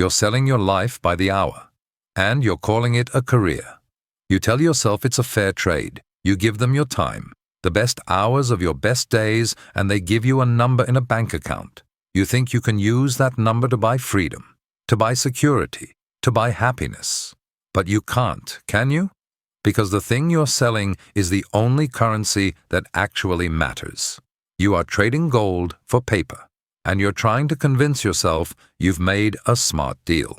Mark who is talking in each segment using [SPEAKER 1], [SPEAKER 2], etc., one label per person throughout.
[SPEAKER 1] You're selling your life by the hour, and you're calling it a career. You tell yourself it's a fair trade. You give them your time, the best hours of your best days, and they give you a number in a bank account. You think you can use that number to buy freedom, to buy security, to buy happiness. But you can't, can you? Because the thing you're selling is the only currency that actually matters. You are trading gold for paper, and you're trying to convince yourself you've made a smart deal.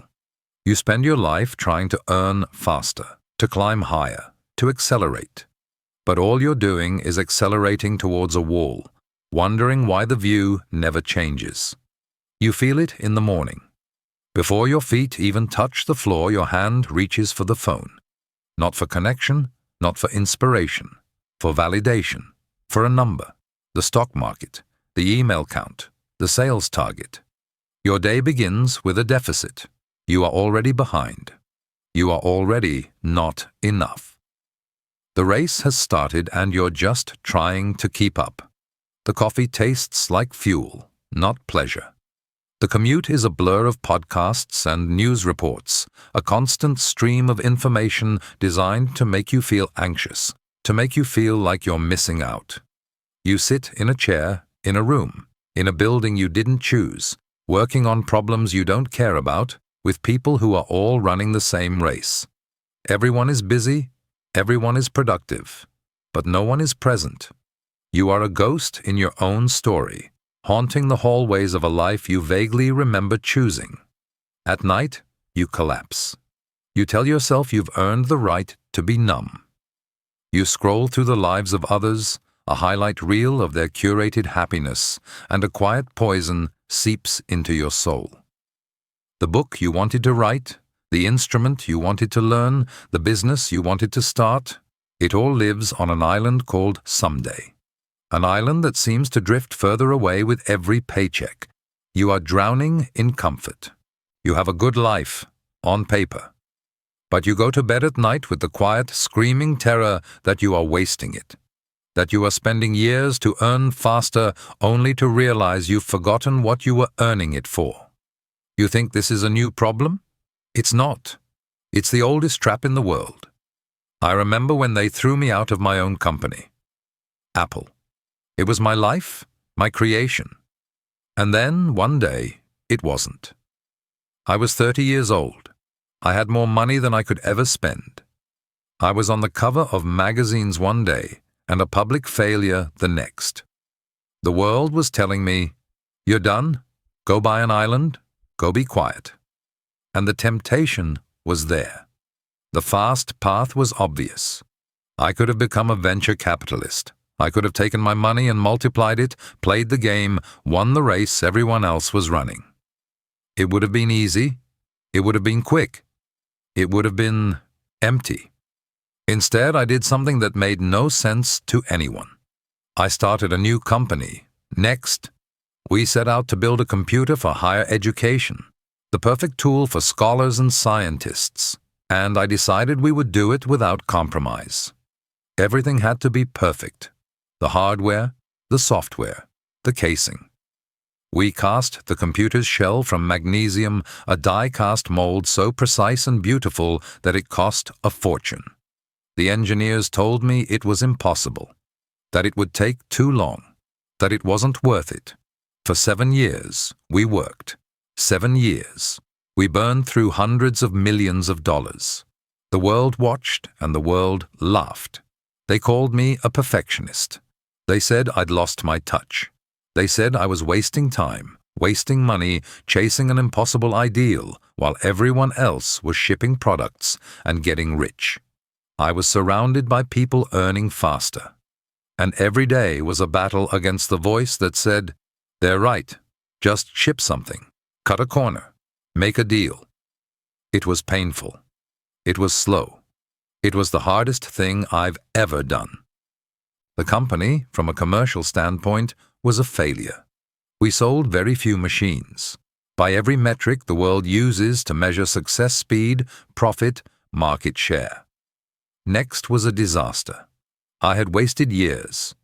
[SPEAKER 1] You spend your life trying to earn faster, to climb higher, to accelerate. But all you're doing is accelerating towards a wall, wondering why the view never changes. You feel it in the morning. Before your feet even touch the floor, your hand reaches for the phone. Not for connection, not for inspiration, for validation, for a number, the stock market, the email count, the sales target. Your day begins with a deficit. You are already behind. You are already not enough. The race has started and you're just trying to keep up. The coffee tastes like fuel, not pleasure. The commute is a blur of podcasts and news reports, a constant stream of information designed to make you feel anxious, to make you feel like you're missing out. You sit in a chair, in a room, in a building you didn't choose, working on problems you don't care about, with people who are all running the same race. Everyone is busy, everyone is productive, but no one is present. You are a ghost in your own story, haunting the hallways of a life you vaguely remember choosing. At night, you collapse. You tell yourself you've earned the right to be numb. You scroll through the lives of others, a highlight reel of their curated happiness, and a quiet poison seeps into your soul. The book you wanted to write, the instrument you wanted to learn, the business you wanted to start, it all lives on an island called Someday. An island that seems to drift further away with every paycheck. You are drowning in comfort. You have a good life, on paper. But you go to bed at night with the quiet, screaming terror that you are wasting it. That you are spending years to earn faster only to realize you've forgotten what you were earning it for. You think this is a new problem? It's not. It's the oldest trap in the world. I remember when they threw me out of my own company. Apple. It was my life, my creation. And then, one day, it wasn't. I was 30 years old. I had more money than I could ever spend. I was on the cover of magazines one day and a public failure the next. The world was telling me, "You're done, go buy an island, go be quiet." And the temptation was there. The fast path was obvious. I could have become a venture capitalist. I could have taken my money and multiplied it, played the game, won the race everyone else was running. It would have been easy. It would have been quick. It would have been empty. Instead, I did something that made no sense to anyone. I started a new company. Next, we set out to build a computer for higher education, the perfect tool for scholars and scientists, and I decided we would do it without compromise. Everything had to be perfect. The hardware, the software, the casing. We cast the computer's shell from magnesium, a die-cast mold so precise and beautiful that it cost a fortune. The engineers told me it was impossible, that it would take too long, that it wasn't worth it. For 7 years, we worked. 7 years. We burned through hundreds of millions of dollars. The world watched and the world laughed. They called me a perfectionist. They said I'd lost my touch. They said I was wasting time, wasting money, chasing an impossible ideal, while everyone else was shipping products and getting rich. I was surrounded by people earning faster. And every day was a battle against the voice that said, "They're right. Just ship something. Cut a corner. Make a deal." It was painful. It was slow. It was the hardest thing I've ever done. The company, from a commercial standpoint, was a failure. We sold very few machines. By every metric the world uses to measure success speed, profit, market share. Next was a disaster. I had wasted years.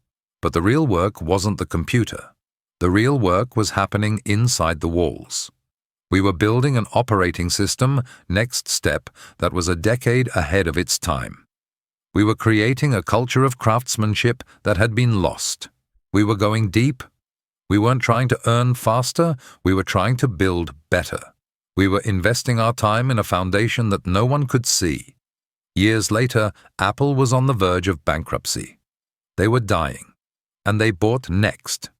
[SPEAKER 1] But the real work wasn't the computer. The real work was happening inside the walls. We were building an operating system, next step, that was a decade ahead of its time. We were creating a culture of craftsmanship that had been lost. We were going deep. We weren't trying to earn faster, we were trying to build better. We were investing our time in a foundation that no one could see. Years later, Apple was on the verge of bankruptcy. They were dying, and they bought Next.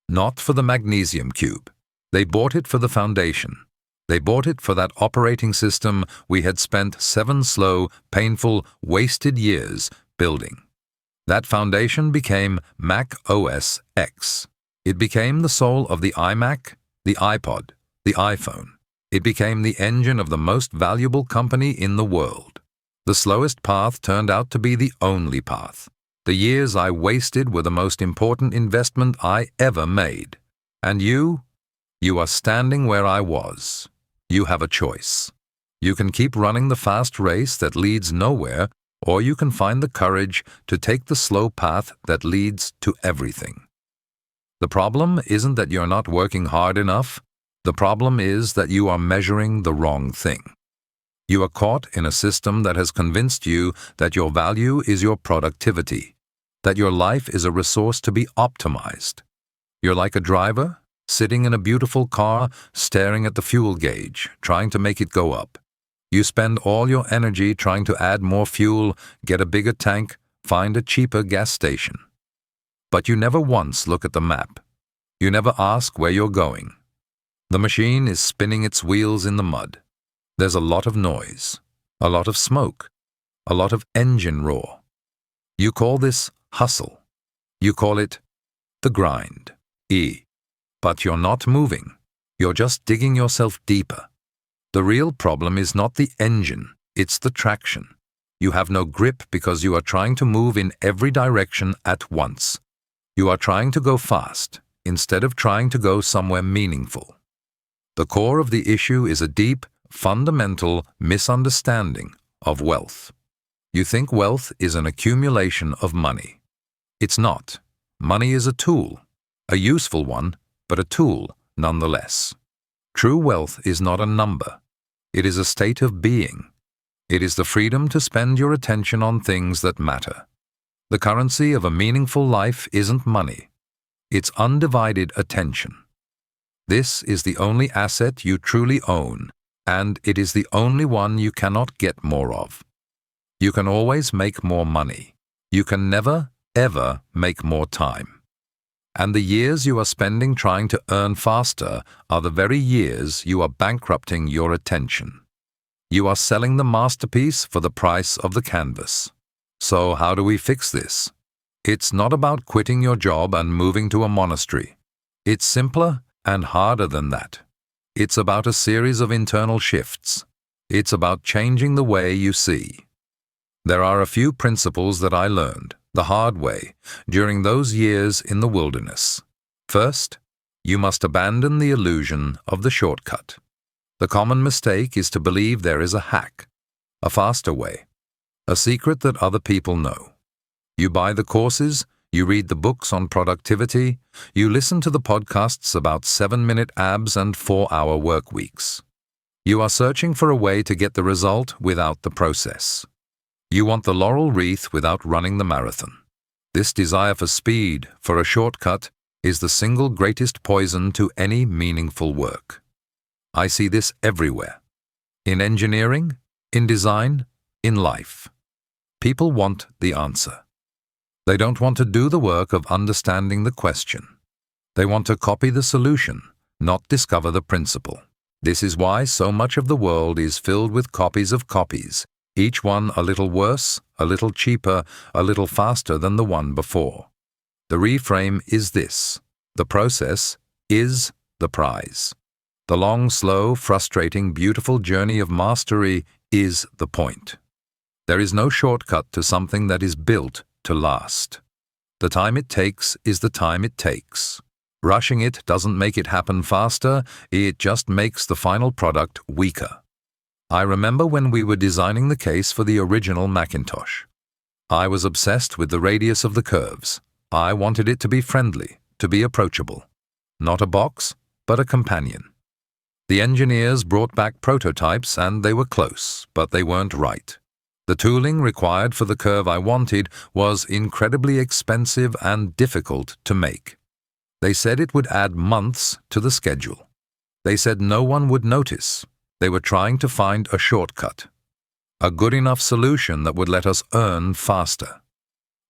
[SPEAKER 1] Not for the magnesium cube. They bought it for the foundation. They bought it for that operating system we had spent 7 slow, painful, wasted years building. That foundation became Mac OS X. It became the soul of the iMac, the iPod, the iPhone. It became the engine of the most valuable company in the world. The slowest path turned out to be the only path. The years I wasted were the most important investment I ever made. And you are standing where I was. You have a choice. You can keep running the fast race that leads nowhere, or you can find the courage to take the slow path that leads to everything. The problem isn't that you're not working hard enough. The problem is that you are measuring the wrong thing. You are caught in a system that has convinced you that your value is your productivity, that your life is a resource to be optimized. You're like a driver, sitting in a beautiful car, staring at the fuel gauge, trying to make it go up. You spend all your energy trying to add more fuel, get a bigger tank, find a cheaper gas station. But you never once look at the map. You never ask where you're going. The machine is spinning its wheels in the mud. There's a lot of noise, a lot of smoke, a lot of engine roar. You call this hustle. You call it the grind, But you're not moving. You're just digging yourself deeper. The real problem is not the engine, it's the traction. You have no grip because you are trying to move in every direction at once. You are trying to go fast instead of trying to go somewhere meaningful. The core of the issue is a deep, fundamental misunderstanding of wealth. You think wealth is an accumulation of money. It's not. Money is a tool, a useful one, but a tool nonetheless. True wealth is not a number. It is a state of being. It is the freedom to spend your attention on things that matter. The currency of a meaningful life isn't money. It's undivided attention. This is the only asset you truly own, and it is the only one you cannot get more of. You can always make more money. You can never, ever make more time. And the years you are spending trying to earn faster are the very years you are bankrupting your attention. You are selling the masterpiece for the price of the canvas. So how do we fix this? It's not about quitting your job and moving to a monastery. It's simpler and harder than that. It's about a series of internal shifts. It's about changing the way you see. There are a few principles that I learned the hard way during those years in the wilderness. First, you must abandon the illusion of the shortcut. The common mistake is to believe there is a hack, a faster way, a secret that other people know. You buy the courses, you read the books on productivity, you listen to the podcasts about 7-minute abs and 4-hour work weeks. You are searching for a way to get the result without the process. You want the laurel wreath without running the marathon. This desire for speed, for a shortcut, is the single greatest poison to any meaningful work. I see this everywhere. In engineering, in design, in life. People want the answer. They don't want to do the work of understanding the question. They want to copy the solution, not discover the principle. This is why so much of the world is filled with copies, each one a little worse, a little cheaper, a little faster than the one before. The reframe is this: the process is the prize. The long, slow, frustrating, beautiful journey of mastery is the point. There is no shortcut to something that is built to last. The time it takes is the time it takes. Rushing it doesn't make it happen faster, it just makes the final product weaker. I remember when we were designing the case for the original Macintosh. I was obsessed with the radius of the curves. I wanted it to be friendly, to be approachable. Not a box, but a companion. The engineers brought back prototypes and they were close, but they weren't right. The tooling required for the curve I wanted was incredibly expensive and difficult to make. They said it would add months to the schedule. They said no one would notice. They were trying to find a shortcut, a good enough solution that would let us earn faster.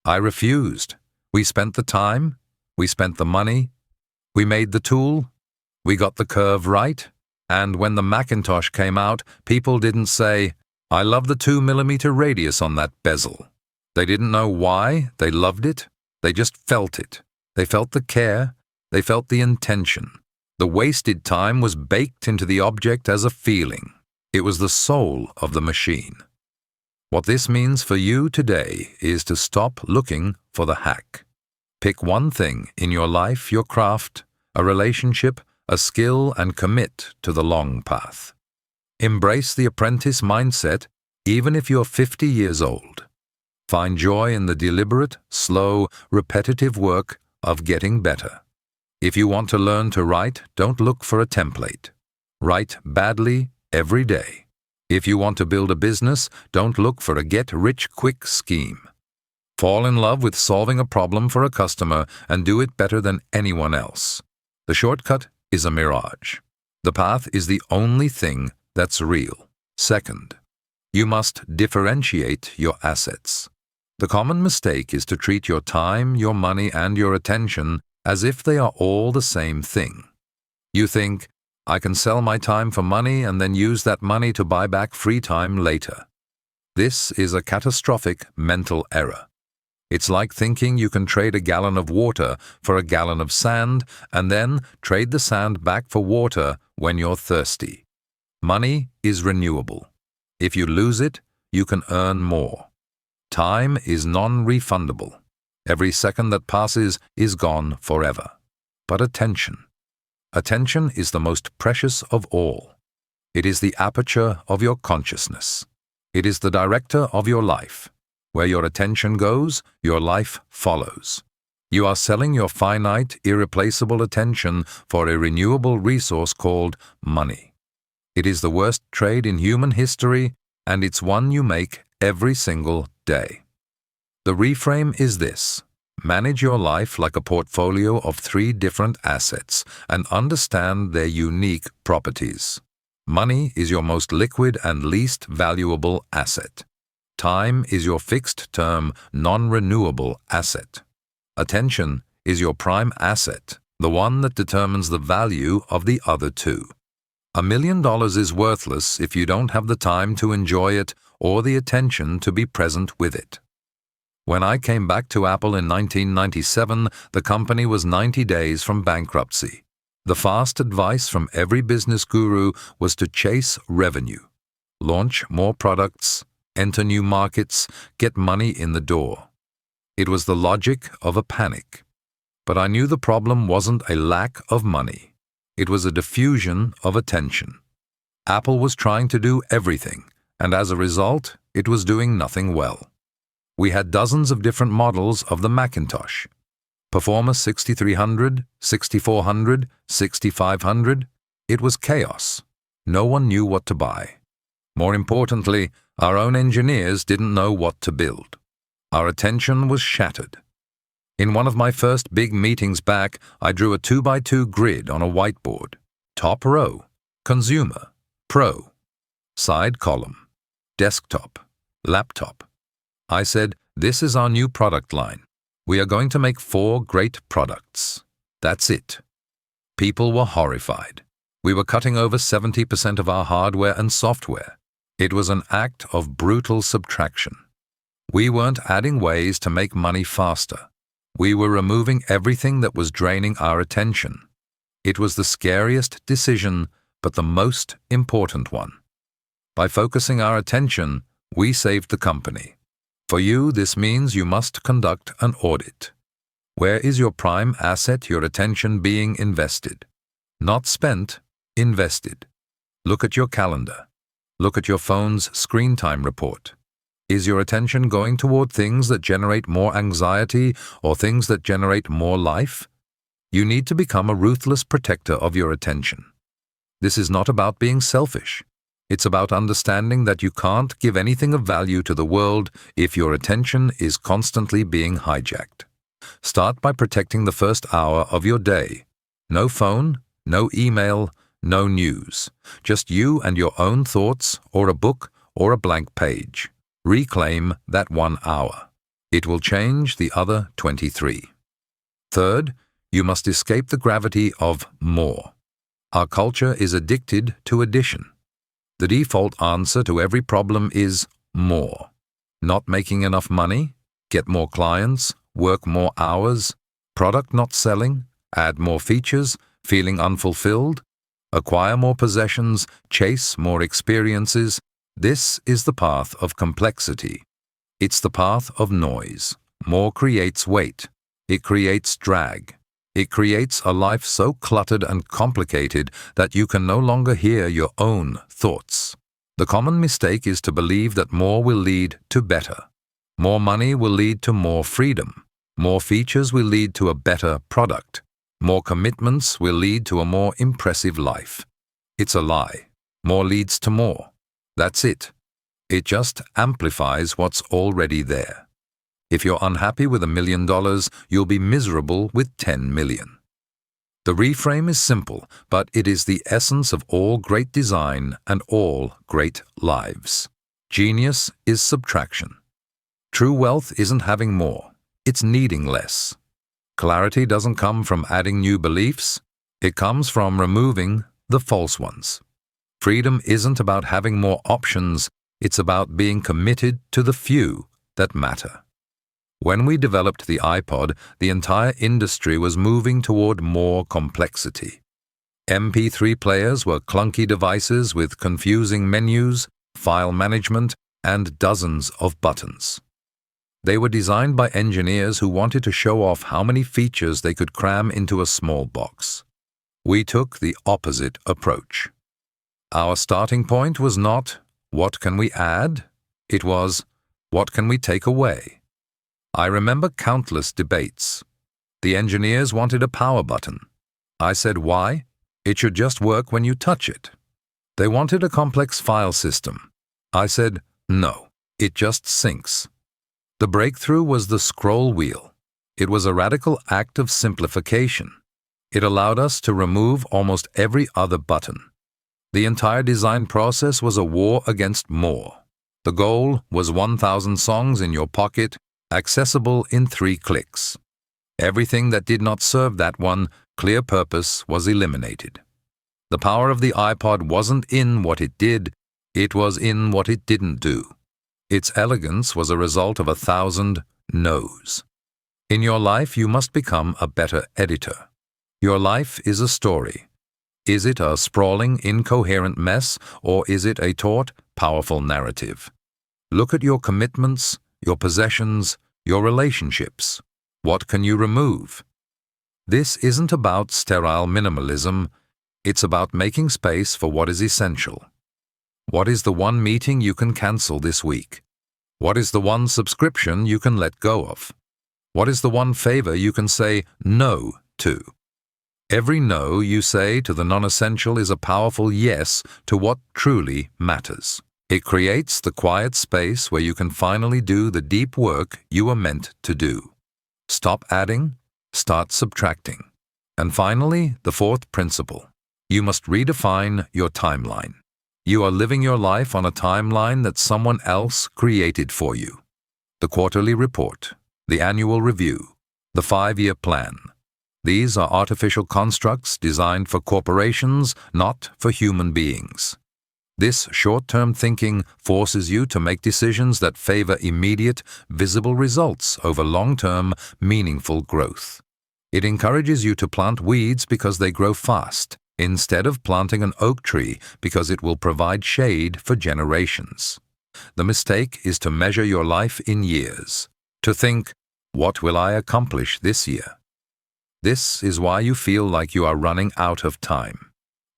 [SPEAKER 1] I refused. We spent the time, we spent the money, we made the tool, we got the curve right, and when the Macintosh came out, people didn't say, "I love the 2mm radius on that bezel." They didn't know why, they loved it, they just felt it. They felt the care, they felt the intention. The wasted time was baked into the object as a feeling. It was the soul of the machine. What this means for you today is to stop looking for the hack. Pick one thing in your life, your craft, a relationship, a skill, and commit to the long path. Embrace the apprentice mindset, even if you're 50 years old. Find joy in the deliberate, slow, repetitive work of getting better. If you want to learn to write, don't look for a template. Write badly every day. If you want to build a business, don't look for a get-rich-quick scheme. Fall in love with solving a problem for a customer and do it better than anyone else. The shortcut is a mirage. The path is the only thing that's real. Second, you must differentiate your assets. The common mistake is to treat your time, your money, and your attention as if they are all the same thing. You think, I can sell my time for money and then use that money to buy back free time later. This is a catastrophic mental error. It's like thinking you can trade a gallon of water for a gallon of sand and then trade the sand back for water when you're thirsty. Money is renewable. If you lose it, you can earn more. Time is non-refundable. Every second that passes is gone forever. But attention is the most precious of all. It is the aperture of your consciousness. It is the director of your life. Where your attention goes, your life follows. You are selling your finite, irreplaceable attention for a renewable resource called money. It is the worst trade in human history, and it's one you make every single day. The reframe is this: manage your life like a portfolio of 3 different assets and understand their unique properties. Money is your most liquid and least valuable asset. Time is your fixed-term, non-renewable asset. Attention is your prime asset, the one that determines the value of the other 2. $1 million is worthless if you don't have the time to enjoy it or the attention to be present with it. When I came back to Apple in 1997, the company was 90 days from bankruptcy. The fast advice from every business guru was to chase revenue, launch more products, enter new markets, get money in the door. It was the logic of a panic. But I knew the problem wasn't a lack of money. It was a diffusion of attention. Apple was trying to do everything, and as a result, it was doing nothing well. We had dozens of different models of the Macintosh. Performer 6300, 6400, 6500. It was chaos. No one knew what to buy. More importantly, our own engineers didn't know what to build. Our attention was shattered. In one of my first big meetings back, I drew a 2x2 grid on a whiteboard. Top row, consumer, pro. Side column, desktop, laptop. I said, this is our new product line. We are going to make 4 great products. That's it. People were horrified. We were cutting over 70% of our hardware and software. It was an act of brutal subtraction. We weren't adding ways to make money faster. We were removing everything that was draining our attention. It was the scariest decision, but the most important one. By focusing our attention, we saved the company. For you, this means you must conduct an audit. Where is your prime asset, your attention, being invested? Not spent, invested. Look at your calendar. Look at your phone's screen time report. Is your attention going toward things that generate more anxiety or things that generate more life? You need to become a ruthless protector of your attention. This is not about being selfish. It's about understanding that you can't give anything of value to the world if your attention is constantly being hijacked. Start by protecting the first hour of your day. No phone, no email, no news. Just you and your own thoughts, or a book, or a blank page. Reclaim that 1 hour. It will change the other 23. Third, you must escape the gravity of more. Our culture is addicted to addition. The default answer to every problem is more. Not making enough money, get more clients, work more hours, product not selling, add more features, feeling unfulfilled, acquire more possessions, chase more experiences. This is the path of complexity. It's the path of noise. More creates weight. It creates drag. It creates a life so cluttered and complicated that you can no longer hear your own thoughts. The common mistake is to believe that more will lead to better. More money will lead to more freedom. More features will lead to a better product. More commitments will lead to a more impressive life. It's a lie. More leads to more. That's it. It just amplifies what's already there. If you're unhappy with $1 million, you'll be miserable with 10 million. The reframe is simple, but it is the essence of all great design and all great lives. Genius is subtraction. True wealth isn't having more, it's needing less. Clarity doesn't come from adding new beliefs, it comes from removing the false ones. Freedom isn't about having more options, it's about being committed to the few that matter. When we developed the iPod, the entire industry was moving toward more complexity. MP3 players were clunky devices with confusing menus, file management, and dozens of buttons. They were designed by engineers who wanted to show off how many features they could cram into a small box. We took the opposite approach. Our starting point was not, what can we add? It was, what can we take away? I remember countless debates. The engineers wanted a power button. I said, why? It should just work when you touch it. They wanted a complex file system. I said, no, it just syncs. The breakthrough was the scroll wheel. It was a radical act of simplification. It allowed us to remove almost every other button. The entire design process was a war against more. The goal was 1,000 songs in your pocket, accessible in 3 clicks. Everything that did not serve that one clear purpose was eliminated. The power of the iPod wasn't in what it did, it was in what it didn't do. Its elegance was a result of 1,000 no's. In your life, you must become a better editor. Your life is a story. Is it a sprawling, incoherent mess, or is it a taut, powerful narrative? Look at your commitments, your possessions, your relationships. What can you remove? This isn't about sterile minimalism. It's about making space for what is essential. What is the one meeting you can cancel this week? What is the one subscription you can let go of? What is the one favor you can say no to? Every no you say to the non-essential is a powerful yes to what truly matters. It creates the quiet space where you can finally do the deep work you were meant to do. Stop adding, start subtracting. And finally, the 4th principle. You must redefine your timeline. You are living your life on a timeline that someone else created for you. The quarterly report, the annual review, the 5-year plan. These are artificial constructs designed for corporations, not for human beings. This short-term thinking forces you to make decisions that favor immediate, visible results over long-term, meaningful growth. It encourages you to plant weeds because they grow fast, instead of planting an oak tree because it will provide shade for generations. The mistake is to measure your life in years, to think, what will I accomplish this year? This is why you feel like you are running out of time.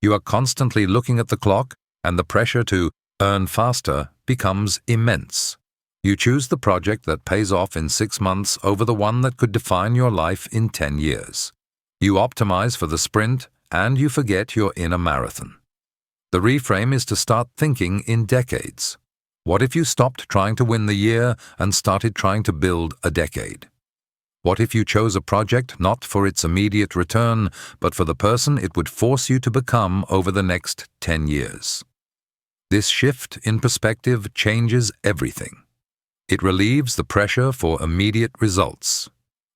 [SPEAKER 1] You are constantly looking at the clock, and the pressure to earn faster becomes immense. You choose the project that pays off in 6 months over the one that could define your life in 10 years. You optimize for the sprint, and you forget you're in a marathon. The reframe is to start thinking in decades. What if you stopped trying to win the year and started trying to build a decade? What if you chose a project not for its immediate return, but for the person it would force you to become over the next 10 years? This shift in perspective changes everything. It relieves the pressure for immediate results.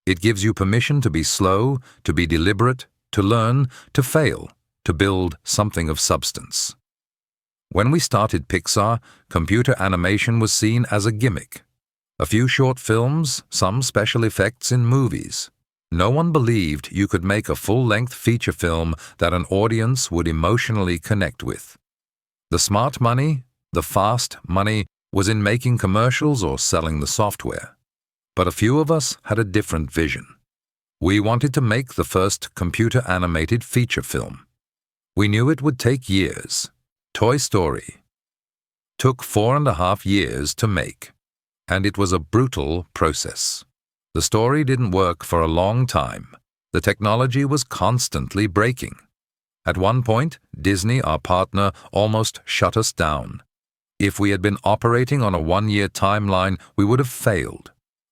[SPEAKER 1] It gives you permission to be slow, to be deliberate, to learn, to fail, to build something of substance. When we started Pixar, computer animation was seen as a gimmick. A few short films, some special effects in movies. No one believed you could make a full-length feature film that an audience would emotionally connect with. The smart money, the fast money, was in making commercials or selling the software. But a few of us had a different vision. We wanted to make the first computer-animated feature film. We knew it would take years. Toy Story took 4.5 years to make, and it was a brutal process. The story didn't work for a long time. The technology was constantly breaking. At one point, Disney, our partner, almost shut us down. If we had been operating on a 1-year timeline, we would have failed.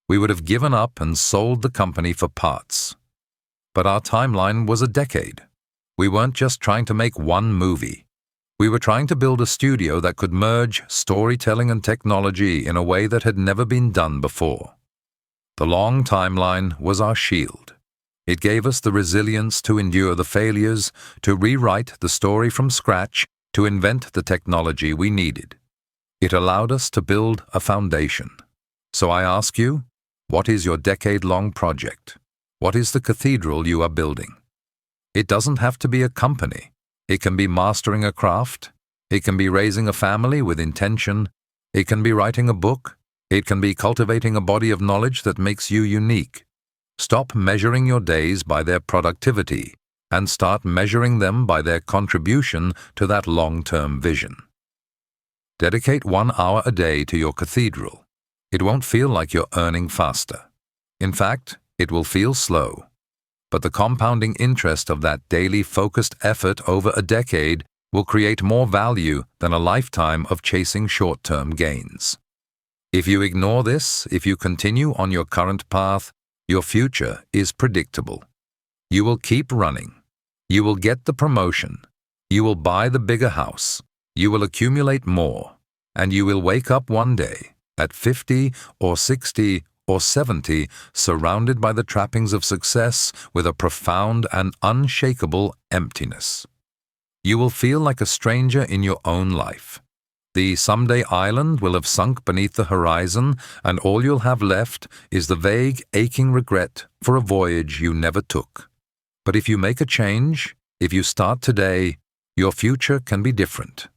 [SPEAKER 1] We would have given up and sold the company for parts. But our timeline was a decade. We weren't just trying to make one movie. We were trying to build a studio that could merge storytelling and technology in a way that had never been done before. The long timeline was our shield. It gave us the resilience to endure the failures, to rewrite the story from scratch, to invent the technology we needed. It allowed us to build a foundation. So I ask you, what is your decade-long project? What is the cathedral you are building? It doesn't have to be a company. It can be mastering a craft. It can be raising a family with intention. It can be writing a book. It can be cultivating a body of knowledge that makes you unique. Stop measuring your days by their productivity and start measuring them by their contribution to that long-term vision. Dedicate 1 hour a day to your cathedral. It won't feel like you're earning faster. In fact, it will feel slow. But the compounding interest of that daily focused effort over a decade will create more value than a lifetime of chasing short-term gains. If you ignore this, if you continue on your current path, your future is predictable. You will keep running. You will get the promotion. You will buy the bigger house. You will accumulate more. And you will wake up one day, at 50 or 60 or 70, surrounded by the trappings of success with a profound and unshakable emptiness. You will feel like a stranger in your own life. The someday island will have sunk beneath the horizon, and all you'll have left is the vague, aching regret for a voyage you never took. But if you make a change, if you start today, your future can be different.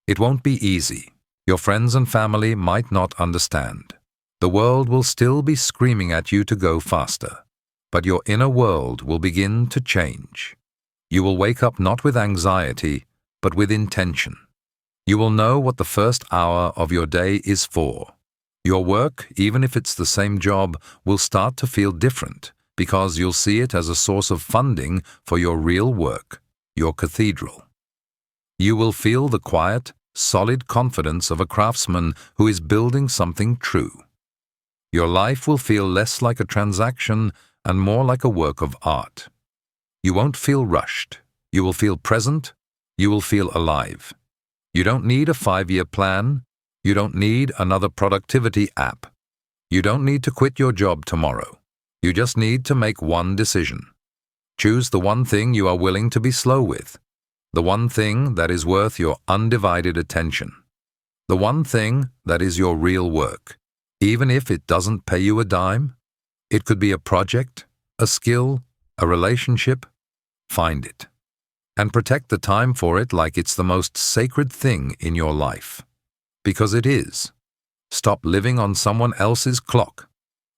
[SPEAKER 1] It won't be easy. Your friends and family might not understand. The world will still be screaming at you to go faster. But your inner world will begin to change. You will wake up not with anxiety, but with intention. You will know what the first hour of your day is for. Your work, even if it's the same job, will start to feel different because you'll see it as a source of funding for your real work, your cathedral. You will feel the quiet, solid confidence of a craftsman who is building something true. Your life will feel less like a transaction and more like a work of art. You won't feel rushed. You will feel present. You will feel alive. You don't need a 5-year plan. You don't need another productivity app. You don't need to quit your job tomorrow. You just need to make one decision. Choose the one thing you are willing to be slow with. The one thing that is worth your undivided attention. The one thing that is your real work. Even if it doesn't pay you a dime, it could be a project, a skill, a relationship. Find it. And protect the time for it like it's the most sacred thing in your life. Because it is. Stop living on someone else's clock.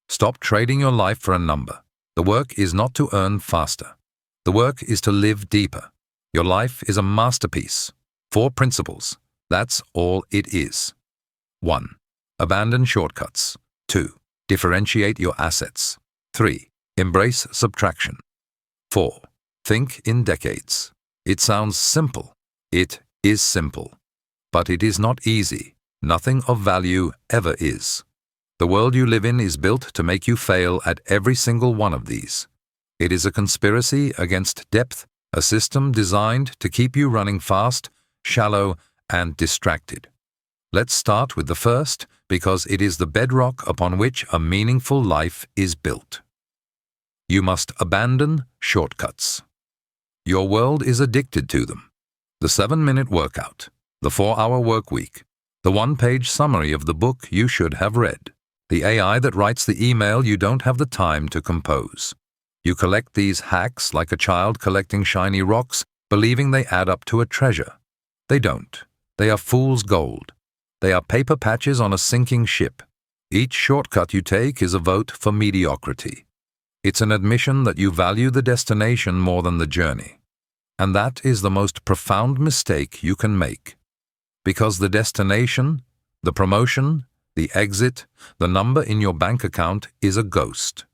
[SPEAKER 1] Stop trading your life for a number. The work is not to earn faster. The work is to live deeper. Your life is a masterpiece. 4 principles. That's all it is. 1. Abandon shortcuts. 2. Differentiate your assets. 3. Embrace subtraction. 4. Think in decades. It sounds simple. It is simple. But it is not easy. Nothing of value ever is. The world you live in is built to make you fail at every single one of these. It is a conspiracy against depth, a system designed to keep you running fast, shallow, and distracted. Let's start with the first, because it is the bedrock upon which a meaningful life is built. You must abandon shortcuts. Your world is addicted to them. The 7-minute workout, the 4-hour work week, the 1-page summary of the book you should have read, the AI that writes the email you don't have the time to compose. You collect these hacks like a child collecting shiny rocks, believing they add up to a treasure. They don't. They are fool's gold. They are paper patches on a sinking ship. Each shortcut you take is a vote for mediocrity. It's an admission that you value the destination more than the journey. And that is the most profound mistake you can make. Because the destination, the promotion, the exit, the number in your bank account is a ghost.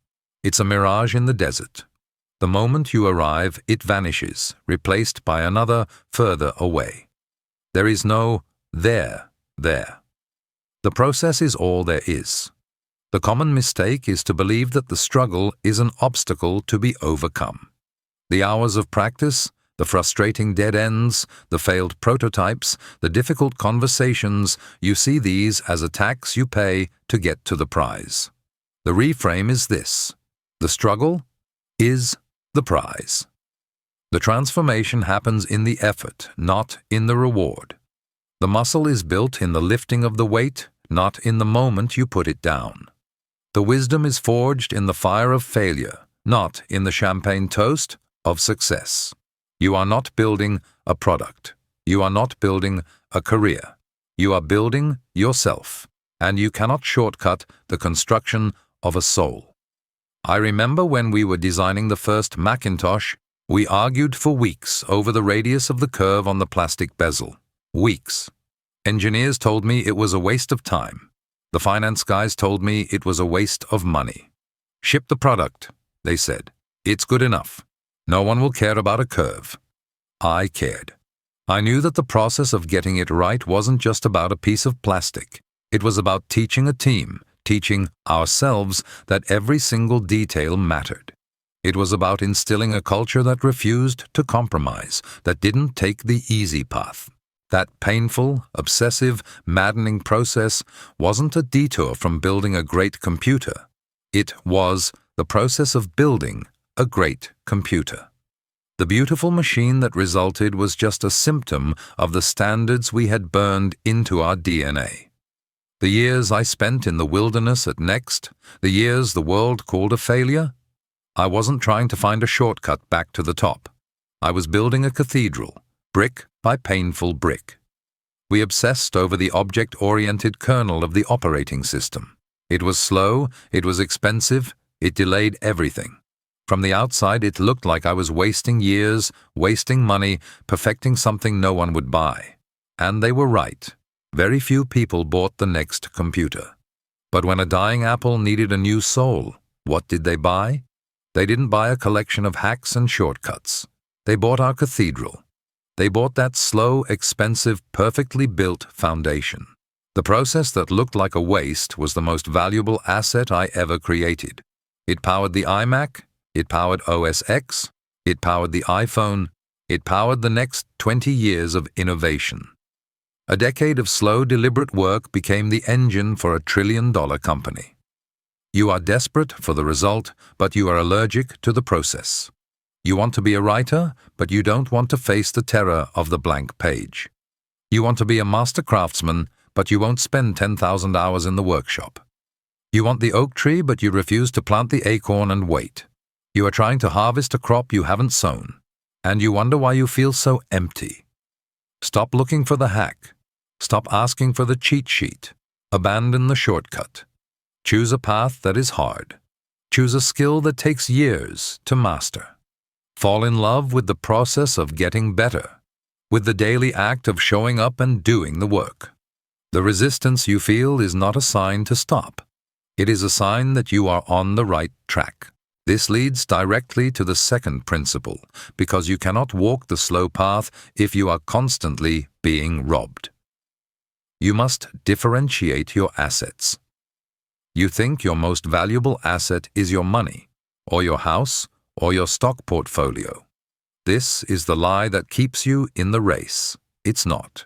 [SPEAKER 1] It's a mirage in the desert. The moment you arrive, it vanishes, replaced by another further away. There is no there. The process is all there is. The common mistake is to believe that the struggle is an obstacle to be overcome. The hours of practice, the frustrating dead ends, the failed prototypes, the difficult conversations, you see these as a tax you pay to get to the prize. The reframe is this: the struggle is the prize. The transformation happens in the effort, not in the reward. The muscle is built in the lifting of the weight, not in the moment you put it down. The wisdom is forged in the fire of failure, not in the champagne toast of success. You are not building a product. You are not building a career. You are building yourself, and you cannot shortcut the construction of a soul. I remember when we were designing the first Macintosh, we argued for weeks over the radius of the curve on the plastic bezel. Weeks. Engineers told me it was a waste of time. The finance guys told me it was a waste of money. Ship the product, they said. It's good enough. No one will care about a curve. I cared. I knew that the process of getting it right wasn't just about a piece of plastic. It was about teaching a team, teaching ourselves that every single detail mattered. It was about instilling a culture that refused to compromise, that didn't take the easy path. That painful, obsessive, maddening process wasn't a detour from building a great computer. It was the process of building a great computer. The beautiful machine that resulted was just a symptom of the standards we had burned into our DNA. The years I spent in the wilderness at Next, the years the world called a failure, I wasn't trying to find a shortcut back to the top. I was building a cathedral, brick by painful brick. We obsessed over the object-oriented kernel of the operating system. It was slow, it was expensive, it delayed everything. From the outside, it looked like I was wasting years, wasting money, perfecting something no one would buy. And they were right. Very few people bought the next computer. But when a dying apple needed a new soul, what did they buy? They didn't buy a collection of hacks and shortcuts. They bought our cathedral. They bought that slow, expensive, perfectly built foundation. The process that looked like a waste was the most valuable asset I ever created. It powered the iMac, it powered OS X, it powered the iPhone, it powered the next 20 years of innovation. A decade of slow, deliberate work became the engine for a trillion-dollar company. You are desperate for the result, but you are allergic to the process. You want to be a writer, but you don't want to face the terror of the blank page. You want to be a master craftsman, but you won't spend 10,000 hours in the workshop. You want the oak tree, but you refuse to plant the acorn and wait. You are trying to harvest a crop you haven't sown, and you wonder why you feel so empty. Stop looking for the hack. Stop asking for the cheat sheet. Abandon the shortcut. Choose a path that is hard. Choose a skill that takes years to master. Fall in love with the process of getting better, with the daily act of showing up and doing the work. The resistance you feel is not a sign to stop. It is a sign that you are on the right track. This leads directly to the second principle, because you cannot walk the slow path if you are constantly being robbed. You must differentiate your assets. You think your most valuable asset is your money, or your house, or your stock portfolio. This is the lie that keeps you in the race. It's not.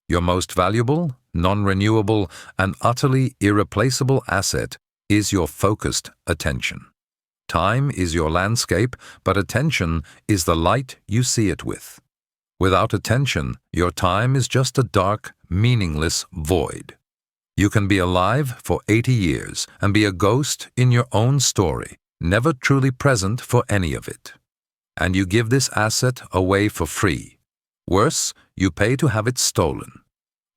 [SPEAKER 1] Your most valuable, non-renewable, and utterly irreplaceable asset is your focused attention. Time is your landscape, but attention is the light you see it with. Without attention, your time is just a dark, meaningless void. You can be alive for 80 years and be a ghost in your own story, never truly present for any of it. And you give this asset away for free. Worse, you pay to have it stolen.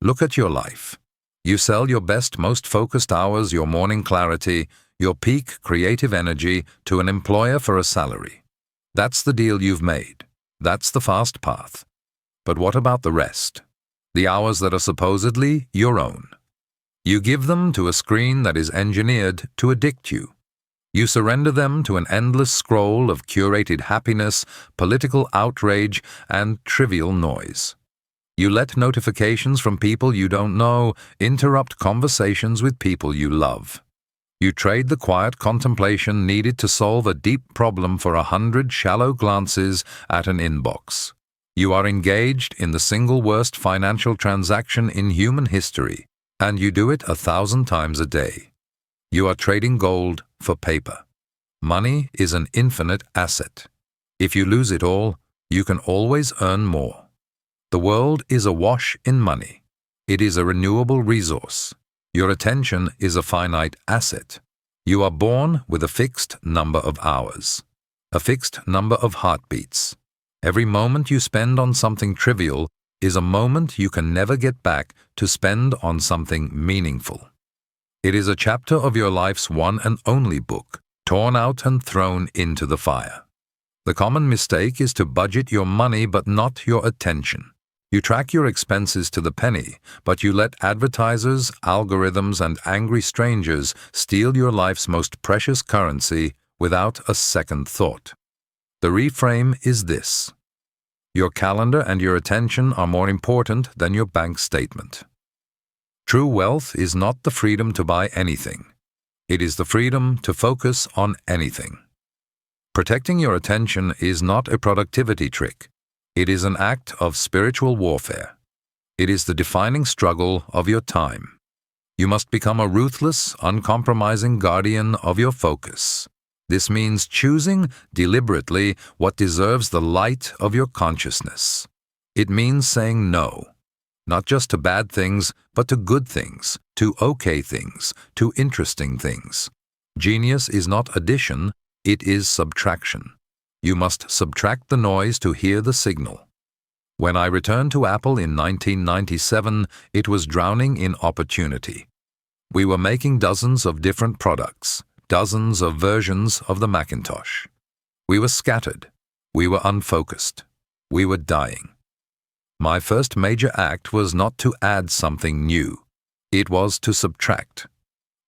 [SPEAKER 1] Look at your life. You sell your best, most focused hours, your morning clarity, your peak creative energy to an employer for a salary. That's the deal you've made. That's the fast path. But what about the rest? The hours that are supposedly your own. You give them to a screen that is engineered to addict you. You surrender them to an endless scroll of curated happiness, political outrage, and trivial noise. You let notifications from people you don't know interrupt conversations with people you love. You trade the quiet contemplation needed to solve a deep problem for 100 shallow glances at an inbox. You are engaged in the single worst financial transaction in human history, and you do it 1,000 times a day. You are trading gold for paper. Money is an infinite asset. If you lose it all, you can always earn more. The world is awash in money. It is a renewable resource. Your attention is a finite asset. You are born with a fixed number of hours, a fixed number of heartbeats. Every moment you spend on something trivial is a moment you can never get back to spend on something meaningful. It is a chapter of your life's one and only book, torn out and thrown into the fire. The common mistake is to budget your money but not your attention. You track your expenses to the penny, but you let advertisers, algorithms, and angry strangers steal your life's most precious currency without a second thought. The reframe is this: your calendar and your attention are more important than your bank statement. True wealth is not the freedom to buy anything. It is the freedom to focus on anything. Protecting your attention is not a productivity trick. It is an act of spiritual warfare. It is the defining struggle of your time. You must become a ruthless, uncompromising guardian of your focus. This means choosing deliberately what deserves the light of your consciousness. It means saying no, not just to bad things, but to good things, to okay things, to interesting things. Genius is not addition, it is subtraction. You must subtract the noise to hear the signal. When I returned to Apple in 1997, it was drowning in opportunity. We were making dozens of different products, dozens of versions of the Macintosh. We were scattered. We were unfocused. We were dying. My first major act was not to add something new. It was to subtract.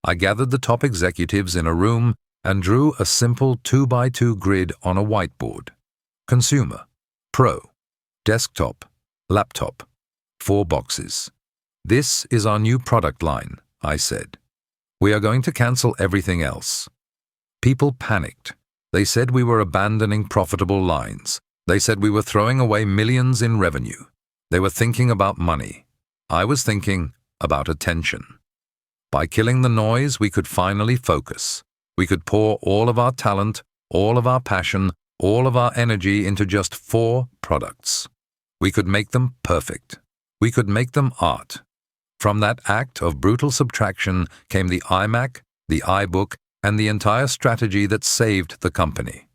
[SPEAKER 1] I gathered the top executives in a room and drew a simple 2x2 grid on a whiteboard. Consumer, Pro, Desktop, Laptop, 4 boxes. This is our new product line, I said. We are going to cancel everything else. People panicked. They said we were abandoning profitable lines. They said we were throwing away millions in revenue. They were thinking about money. I was thinking about attention. By killing the noise, we could finally focus. We could pour all of our talent, all of our passion, all of our energy into just 4 products. We could make them perfect. We could make them art. From that act of brutal subtraction came the iMac, the iBook, and the entire strategy that saved the company.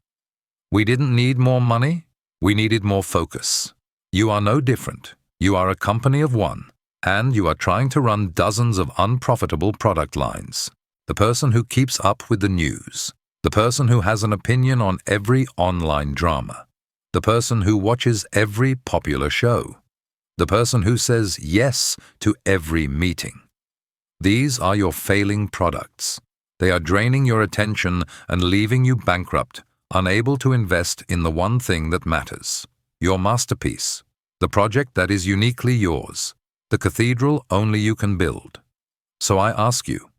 [SPEAKER 1] We didn't need more money. We needed more focus. You are no different. You are a company of one, and you are trying to run dozens of unprofitable product lines. The person who keeps up with the news, the person who has an opinion on every online drama, the person who watches every popular show, the person who says yes to every meeting. These are your failing products. They are draining your attention and leaving you bankrupt, unable to invest in the one thing that matters, your masterpiece, the project that is uniquely yours, the cathedral only you can build. So I ask you,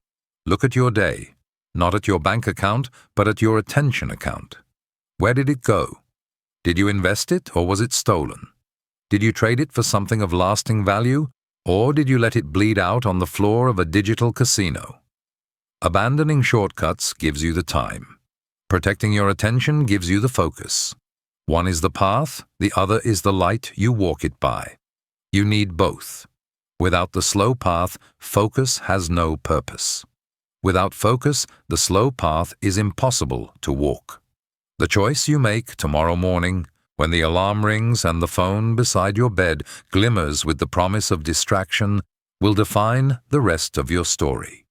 [SPEAKER 1] look at your day, not at your bank account, but at your attention account. Where did it go? Did you invest it or was it stolen? Did you trade it for something of lasting value, or did you let it bleed out on the floor of a digital casino? Abandoning shortcuts gives you the time. Protecting your attention gives you the focus. One is the path, the other is the light you walk it by. You need both. Without the slow path, focus has no purpose. Without focus, the slow path is impossible to walk. The choice you make tomorrow morning, when the alarm rings and the phone beside your bed glimmers with the promise of distraction, will define the rest of your story.